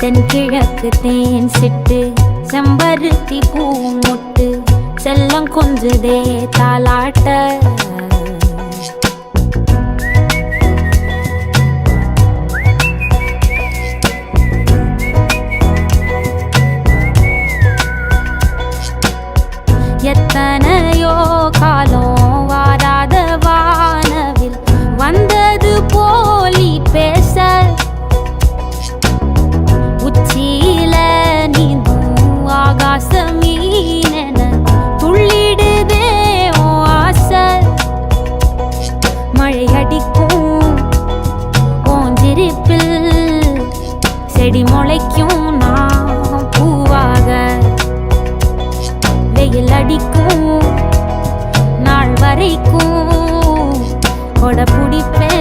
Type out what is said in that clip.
தென்கிழக்கு தேன் சிட்டு செம்பருத்தி பூ மொட்டு செல்லம் கொஞ்சதே தாலாட்ட எத்தனையோ காலம் வாராத வானவில் வந்தது போலி பேச உச்சியில நீந்தும் ஆகாச மீனென துள்ளிடுதே ஓ ஆசை மழை அடிக்கும் ஓஞ்சிருப்பில் செடி முளைக்கும் நான் பூவாக வெயில் அடிக்கும் நாள் வரைக்கும் கொடை பிடிப்பே